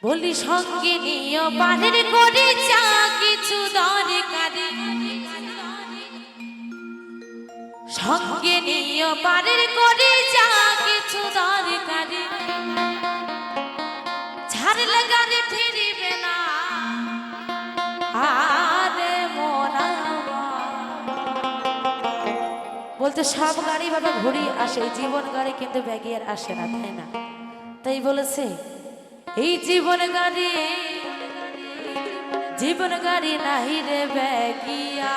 বলি সঙ্গে নিয়ে পারের করে যা কিছু দরকারি, সঙ্গে নিয়ে পারের করে যা কিছু দরকারি, ঝাড় লাগারে ফিরিবে না আরে মোরা। বলতে সব গাড়ি বাবা ঘুরি আসে, জীবন গাড়ি কিন্তু ব্যাগে আর আসে না, তাই না? তাই বলেছে এই জীবন গাড়ি, জীবন গাড়ি নাহি রে ব্যাগিয়া।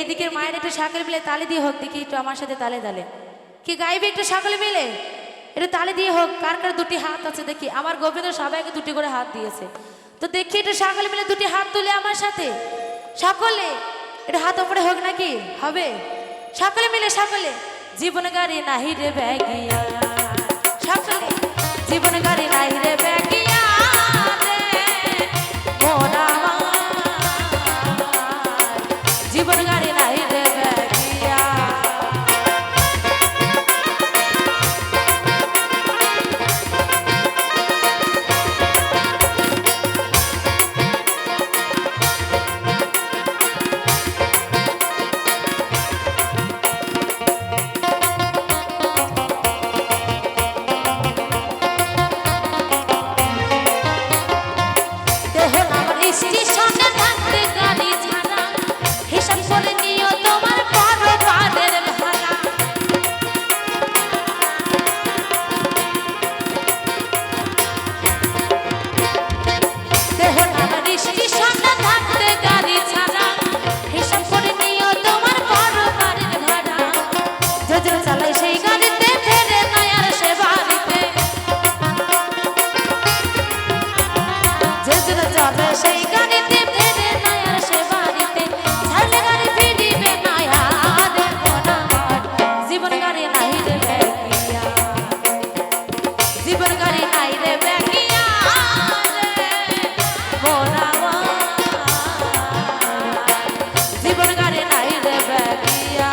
এদিকে মায়ের একটু সকলে মিলে তালে দিয়ে হোক, দেখি একটু আমার সাথে তালে তালে কি গাইবে একটু সকলে মিলে একটু তালে দিয়ে হোক। কার কার দুটি হাত আছে দেখি, আমার গোবিন্দ সবাইকে দুটি করে হাত দিয়েছে, তো দেখি একটু সকলে মিলে দুটি হাত তুলে আমার সাথে সকলে একটু হাত উপরে হোক, নাকি হবে? সকলে মিলে সকলে জীবন গাড়ি নাহি রে ব্যাগিয়া, সকলে জীবন গাড়ি নাহি রে ব্যাগিয়া রে মোরা, জীবন গাড়ি নাহি রে ব্যাগিয়া। স্টেশনে থাকতে গাড়ি ছাড়া হিসাব করে নিও তোমার বড় পাদের ভাড়া। দেহ আমার স্টেশনে থাকতে গাড়ি ছাড়া হিসাব করে নিও তোমার বড় পাদের ভাড়া। যোজন চালাই সেই গাড়িতে ফেরে নয় আর সে বাড়িতে, যোজন চালাই সেই গাড়িতে ফেরে নয় আর সে বাড়িতে, ছাড়লে গাড়ি ফিরিবে না আরে মোরা, জীবন গাড়ি নাহি রে ব্যাগিয়া, জীবন গাড়ি নাহি রে ব্যাগিয়া রে মোরা, জীবন গাড়ি নাহি রে ব্যাগিয়া।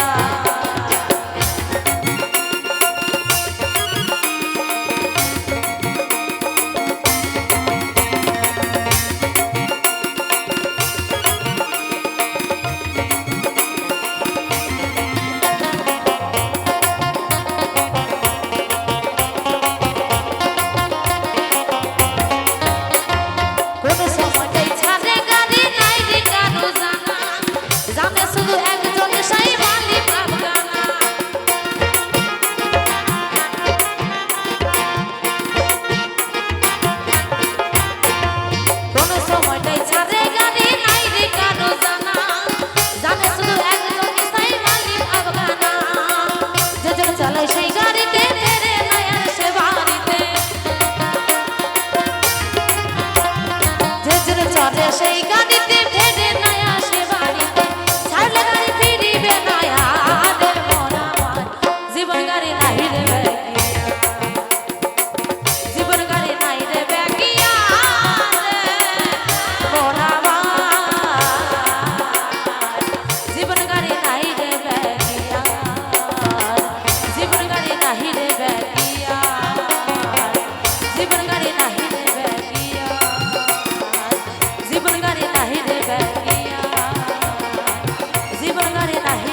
সেই গাড়িতে ফেরে নয় আসে বাড়িতে, ছাড়লে গাড়ি ফিরিবে না আদের মোরা, জীবন গাড়ি নাহি রে ব্যাগিয়া, জীবন গাড়ি নাহি রে ব্যাগিয়া রে মোরা, জীবন গাড়ি নাহি রে ব্যাগিয়া, জীবন গাড়ি নাহি রে ব্যাগিয়া, জীবন গাড়ি নাহি রে ব্যাগিয়া, জীবন গাড়ি নাহি রে ব্যাগিয়া, জীবন গাড়ি নাহি।